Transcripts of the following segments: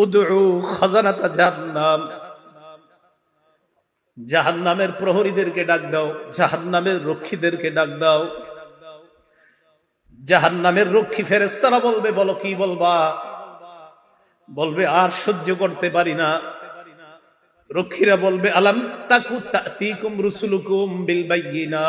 উদউ খাজানাতা জাহান্নাম, জাহান্নামের প্রহরীদেরকে ডাক দাও, জাহান্নামের রক্ষীদেরকে ডাক দাও। জাহান্নামের রক্ষী ফেরেশতারা বলবে, বলো কি বলবা? বলবে আর সহ্য করতে পারি না। রক্ষীরা বলবে, আলাম তাকু তাতিকুম রুসুলুকুম বিল বাইয়িনাত,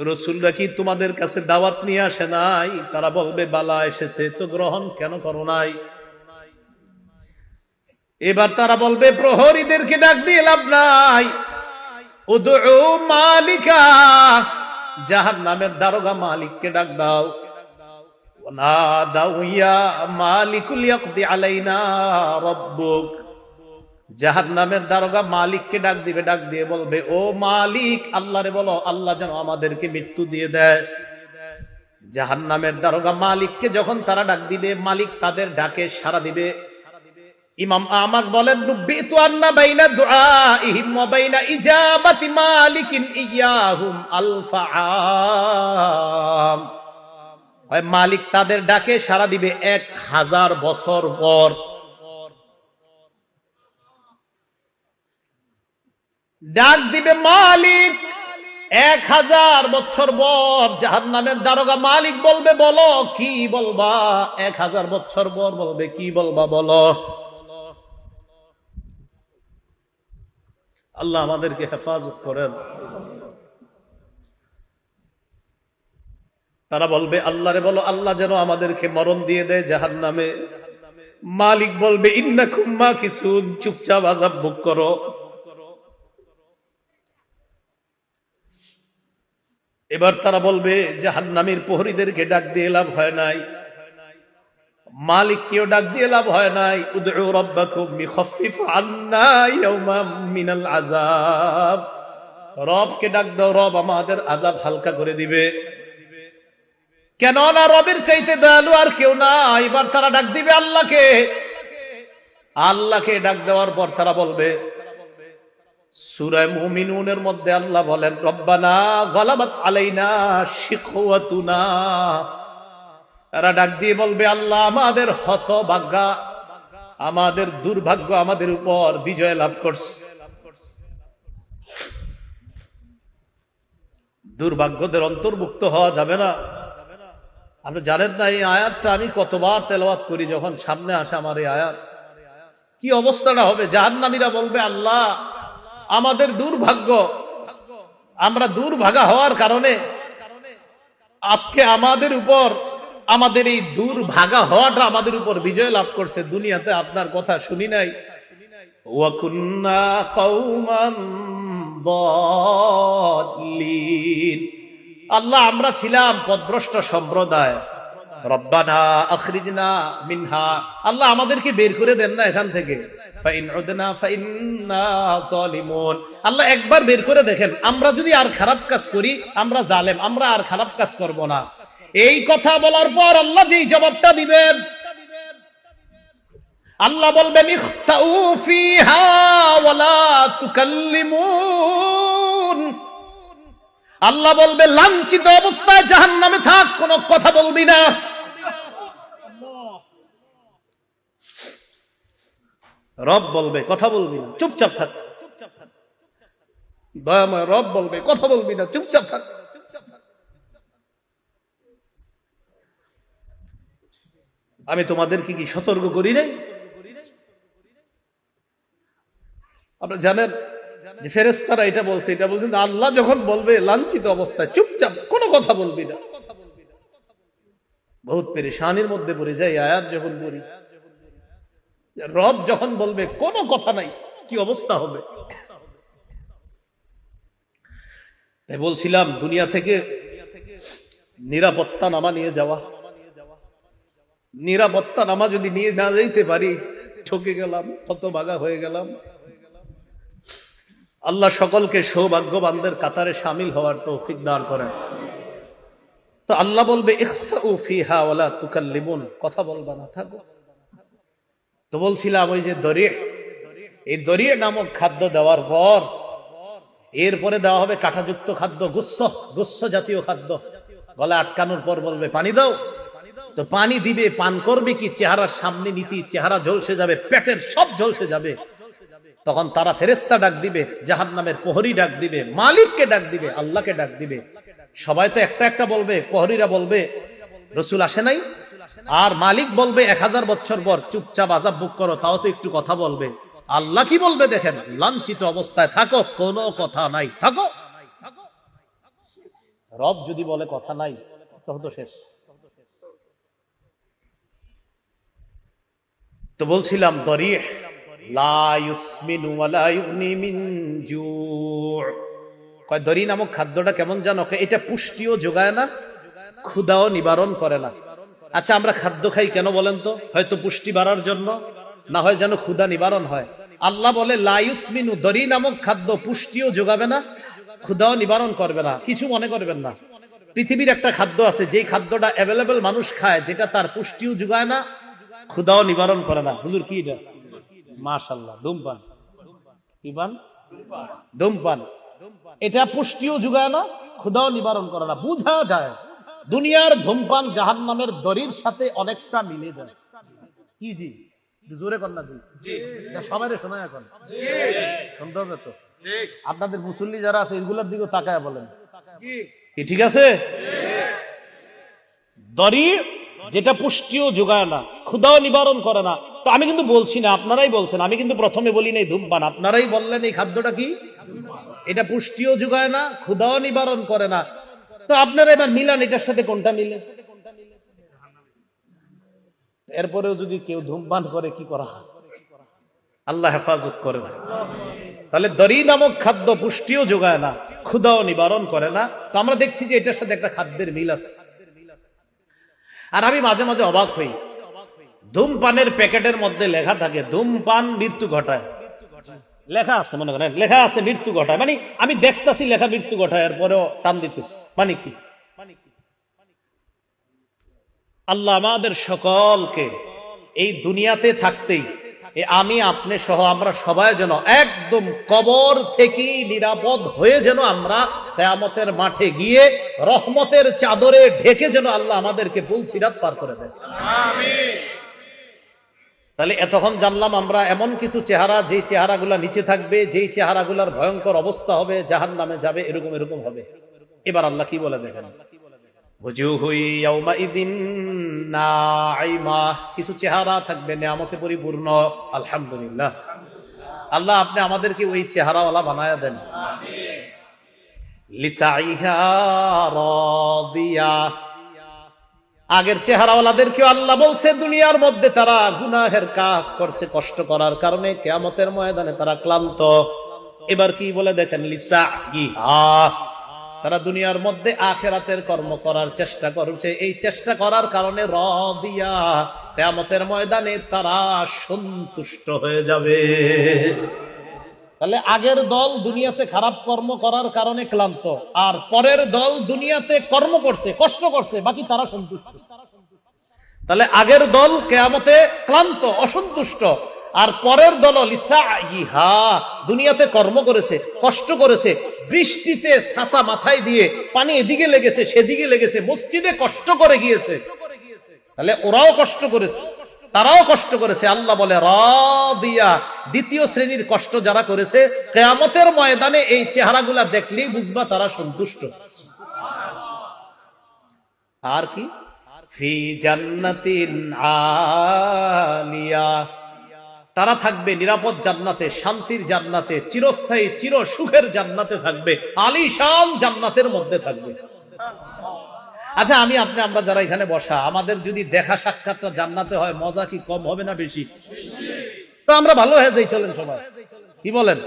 রাসূলরা কি তোমাদের কাছে দাওয়াত নিয়ে আসে নাই? তারা বলবে, বালা এসেছে, তো গ্রহণ কেন করো নাই? এবার তারা বলবে, প্রহরীদেরকে ডাক দিয়ে লাভ নাই, উদউ মালিকা, জাহান্নামের দারোগা মালিককে ডাক দাও। ওয়ানাদাউ ইয়া মালিকুল ইয়াকদি আলাইনা রাব্বুক, জাহান্নামের দারোগা মালিককে ডাক দিবে, ডাক দিয়ে বলবে, ও মালিক, আল্লাহরে বলো আল্লাহ যেন আমাদেরকে মৃত্যু দিয়ে দেয়। জাহান্নামের দারোগা মালিককে যখন তারা ডাক দিবে, মালিক তাদের ডাকে সাড়া দিবে। ইমাম আহমদ বলেন, রুব্বিতু আন্না বাইনা দুআইহিম ওয়া বাইনা ইজাবাতি মালিকিন ইয়াহুম আলফা আম, মালিক তাদের ডাকে সাড়া দিবে 1000 বছর পর। ডাক দিবে মালিক 1000 বছর পর। জাহান্নামের দারোগা মালিক বলবে, বলো কি বলবা? 1000 বছর পর বলবে, কি বলবা বলো। আল্লাহ আমাদেরকে হেফাজত করেন। তারা বলবে, আল্লাহরে বলো আল্লাহ যেন আমাদেরকে মরণ দিয়ে দেয় জাহান্নামে। মালিক বলবে, ইন্নাকুম মাকিসুন, চুপচাপ আযাব ভোগ করো। এবার তারা বলবে, জাহান্নামের প্রহরীদেরকে ডাক দিয়ে লাভ হয় নাই, মালিককেও ডাক দিয়ে লাভ হয় নাই। উদউ রাব্বাকুম ইখাফফিফ আন্না ইয়াওমান মিনাল আযাব, রবকে ডাক দাও, রব আমাদের আযাব হালকা করে দিবে। কেন না রবের চাইতে দয়ালু আর কেউ না। এবার তারা ডাক দিবে আল্লাহকে। আল্লাহকে ডাক দেওয়ার পর তারা বলবে, সূরা মুমিনুনের মধ্যে আল্লাহ বলেন, রব্বানা গালাবাত আলাইনা শিকওয়াতুনা, তারা ডাক দিয়ে বলবে, আল্লাহ আমাদের হতভাগ্য, আমাদের দুর্ভাগ্য আমাদের উপর বিজয় লাভ করছে। দুর্ভাগ্যদের অন্তর্ভুক্ত হওয়া যাবে না। আপনি জানেন না এই আয়াতটা আমি কতবার তেলাওয়াত করি, যখন সামনে আসে আমার এই আয়াত, কি অবস্থাটা হবে। জাহান্নামীরা বলবে, আল্লাহ আমাদের দুর্ভাগ্য, আমরা দুর্ভাগা হওয়ার কারণে আজকে আমাদের উপর, আমাদের এই দুর্ভাগা হওয়াটা আমাদের উপর বিজয় লাভ করছে। দুনিয়াতে আপনার কথা শুনি নাই। ওয়া কুন্না কওমান দাল্লিন, আল্লাহ আমরা ছিলাম পথভ্রষ্ট সম্প্রদায়। রব্বানা আখরিজনা মিনহা, আল্লাহ আমাদেরকে বের করে দেন না এখান থেকে। ফাইন উদনা ফাইন্না যালিমুন, আল্লাহ একবার বের করে দেখেন, আমরা যদি আর খারাপ কাজ করি, আমরা জালেম, আমরা আর খারাপ কাজ করব না। এই কথা বলার পর আল্লাহ যেই জবাবটা দিবেন, আল্লাহ বলবেন, ইখসাউ ফিহা ওয়ালা তুকাল্লিমুন, আল্লাহ বলবে লাঞ্ছিত অবস্থায় জাহান্নামে থাক, কোনো কথা বলবি না। রব বলবে কথা বলবি না, চুপচাপ থাক। দয়াময় রব বলবে কথা বলবি না, চুপচাপ থাক। আমি তোমাদেরকে কি সতর্ক করি নাই? আপনারা জানেন যে ফেরেশতারা এটা বলছে, এটা বলছেন আল্লাহ যখন বলবে লাঞ্ছিত অবস্থায় চুপচাপ, কোনো কথা বলবি না। বহুত পেরেশানির মধ্যে পড়ে যায় আয়াত যখন পড়ি। রব যখন বলবে কোনো কথা নাই, কি অবস্থা হবে। তাই বলছিলাম, দুনিয়া থেকে নিরাপত্তা নামা নিয়ে যাওয়া, নিরাপত্তা নামা যদি নিয়ে না যেতে পারি, ঠকে গেলাম, হতভাগা হয়ে গেলাম। আল্লাহ সকলকে সৌভাগ্যবানদের কাতারে শামিল হওয়ার তৌফিক দান করেন। তো আল্লাহ বলবে, ইখসাউ ফিহা ওয়ালা তুকাল্লিমুন, কথা বলবা না, থাকো। তো বলছিলাম ওই যে দরিয়ে, এই দরিয়ে নামক খাদ্য দেওয়ার পর এরপরে দেওয়া হবে কাঁটাযুক্ত খাদ্য, গুচ্ছ জাতীয় খাদ্য। গলা আটকানোর পর বলবে পানি দাও, তো পানি দিবে, পান করবে কি, চেহারার সামনে নীতি, চেহারা ঝলসে যাবে, পেটের সব ঝলসে যাবে। তখন তারা ফেরেশতা ডাক দিবে, জাহান্নামের প্রহরী ডাক দিবে, মালিককে ডাক দিবে, আল্লাহকে ডাক দিবে। সবাই তো একটা একটা বলবে, প্রহরীরা বলবে রসুল আসে নাই, আর মালিক বলবে 1000 বছর পর চুপচাপ আযাব ভোগ করো, তাও তো একটু কথা বলবে। আল্লাহ কি বলবে দেখেন, লাঞ্ছিত অবস্থায় থাকো, কোনো কথা নাই, থাকো। রব যদি বলে কথা নাই, তখন তো শেষ। তো বলছিলাম দরিহ লা ইউসমিনু ওয়া লা ইউগনি মিন জু'। কয় দরি নামক খাদ্যটা কেমন জানো? এটা পুষ্টিও যোগায় না, ক্ষুধাও নিবারণ করে না। আচ্ছা, আমরা খাদ্য খাই কেন বলেন তো? হয়তো পুষ্টি বাড়ার জন্য, না হয় যেন ক্ষুধা নিবারণ হয়। আল্লাহ বলে লা ইউসমিনু, দরি নামক খাদ্য পুষ্টিও যোগাবে না, ক্ষুধাও নিবারণ করবে না। কিছু মনে করবেন না, পৃথিবীর একটা খাদ্য আছে যেই খাদ্যটা অ্যাভেলেবল মানুষ খায়, যেটা তার পুষ্টিও যোগায় না, ক্ষুধাও নিবারণ করে না। হুজুর কি এটা? মাশাআল্লাহ, ধূমপান। কি পান? ধূমপান। এটা পুষ্টিও যোগায় না, ক্ষুধাও নিবারণ করে না। বুঝা যায় দুনিয়ার ধূমপান জাহান্নামের দড়ির সাথে অনেকটা মিলে যায়। কি জি? জোরে কর না জি। সবাই শোনায় এখন শুনতে হবে তো। আপনাদের মুসল্লি যারা আছে এগুলোর দিকে তাকায় বলেন কি ঠিক আছে? দড়ি যেটা পুষ্টিও যোগায় না, ক্ষুধাও নিবারণ করে না। তো আমি কিন্তু বলছি না, আপনারাই বলছেন, আমি কিন্তু প্রথমে বলি নাই ধূমপান, আপনারাই বললেন এই খাদ্যটা কি, এটা পুষ্টিও যোগায় না, ক্ষুধাও নিবারণ করে না। তো আপনারা এবার মিলান এটার সাথে কোনটা মিলে। এরপরেও যদি কেউ ধূমপান করে কি করা? আল্লাহ হেফাজত করে না। তাহলে দড়ি নামক খাদ্য পুষ্টিও যোগায় না, ক্ষুধাও নিবারণ করে না। তো আমরা দেখছি যে এটার সাথে একটা খাদ্যের মিল আছে। আর আমি মাঝে মাঝে অবাক হই, ধূমপানের প্যাকেটের মধ্যে লেখা থাকে ধূমপান মৃত্যু ঘটায়। লেখা আছে, মনে করেন লেখা আছে মৃত্যু ঘটায়, মানে আমি দেখতাছি লেখা মৃত্যু ঘটায়, এরপরেও টান দিতেছি, মানে কি? আল্লাহ আমাদের সকলকে এই দুনিয়াতে থাকতেই আমি আপনি সহ আমরা সবাই যেন একদম কবর থেকে নিরাপদ হয়ে যেন আমরা কিয়ামতের মাঠে গিয়ে রহমতের চাদরে ঢেকে যেন আল্লাহ আমাদেরকে পুলসিরাত পার করে দেয়। আমিন। তাহলে এতক্ষণ জানলাম আমরা এমন কিছু চেহারা, যেই চেহারাগুলা নিচে থাকবে, যেই চেহারাগুলার ভয়ঙ্কর অবস্থা হবে, জাহান্নামে যাবে, এরকম এরকম হবে। এবার আল্লাহ কি বলে দেখেন, কিছু চেহারা থাকবে নিয়ামতে পরিপূর্ণ। আলহামদুলিল্লাহ, আল্লাহ আপনি আমাদেরকে ওই চেহারাওয়ালা বানায়া দেন। আগের চেহারাওয়ালাদেরকে আল্লাহ বলছে দুনিয়ার মধ্যে তারা গুনাহের কাজ করছে, কষ্ট করার কারণে কিয়ামতের ময়দানে তারা ক্লান্ত। এবার কি বলে দেখেন, তারা দুনিয়ার মধ্যে আখিরাতের কর্ম করার চেষ্টা করছে, এই চেষ্টা করার কারণে রাদিয়া, কিয়ামতের ময়দানে তারা সন্তুষ্ট হয়ে যাবে। তাহলে আগের দল দুনিয়াতে খারাপ কর্ম করার কারণে ক্লান্ত, আর পরের দল দুনিয়াতে কর্ম করছে, কষ্ট করছে, বাকি তারা সন্তুষ্ট। তাহলে আগের দল কিয়ামতে ক্লান্ত, অসন্তুষ্ট, আর পরের দল লিসাইহা, দুনিয়াতে কর্ম করেছে, কষ্ট করেছে, বৃষ্টিতে ছাতা মাথায় দিয়ে পানি এদিকে লেগেছে সেদিকে লেগেছে, মসজিদে কষ্ট করে গিয়েছে। তাহলে ওরাও কষ্ট করেছে, তারাও কষ্ট করেছে। আল্লাহ বলে রাদিয়া, দ্বিতীয় শ্রেণীর কষ্ট যারা করেছে, কিয়ামতের ময়দানে এই চেহারাগুলা দেখলেই বুঝবা তারা সন্তুষ্ট। আর কি, ফি জান্নাতিন আলিয়া, তারা থাকবে নিরাপদ জান্নাতে, শান্তির জান্নাতে, চিরস্থায়ী চির সুখের জান্নাতে থাকবে, আলিশান জান্নাতের মধ্যে থাকবে। আচ্ছা, আমি আপনি আমরা যারা এখানে বসা, আমাদের যদি দেখা সাক্ষাৎটা জান্নাতে হয়, মজা কি কম হবে না বেশি? তো আমরা ভালো হয়ে যাই, চলেন সবাই, কি বলেন?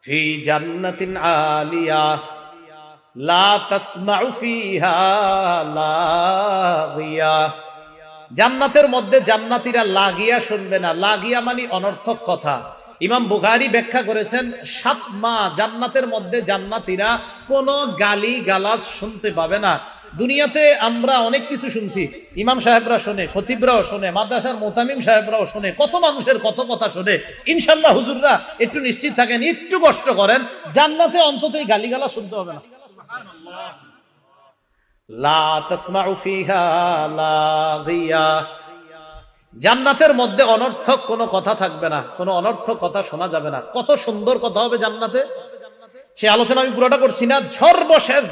ফি জান্নাতিন আলিয়া লা তাসমাউ ফিহা লাগিয়া, জান্নাতের মধ্যে জান্নাতীরা লাগিয়া শুনবে না। লাগিয়া মানে অনর্থক কথা। ইমাম বুখারী ব্যাখ্যা করেছেন 7 মাস জান্নাতের মধ্যে জান্নাতীরা কোনো গালি গালাজ শুনতে পাবে না। দুনিয়াতে আমরা অনেক কিছু শুনছি, ইমাম সাহেবরা শোনে, খতিবরাও শোনে, মাদ্রাসার মোতামিম সাহেবরাও শোনে, কত মানুষের কত কথা শোনে। ইনশাআল্লাহ হুজুররা একটু নিশ্চিত থাকেন, একটু কষ্ট করেন, জান্নাতে অন্তত এই গালি গালাজ শুনতে হবে না। লা তাসমাউ ফিহা লাগিয়া, জান্নাতের মধ্যে অনর্থক কোনো কথা থাকবে না, কোনো অনর্থক কথা শোনা যাবে না। কত সুন্দর কথা হবে জান্নাতে, সে আলোচনা আমি পুরোটা করছি না। সর্বশেষ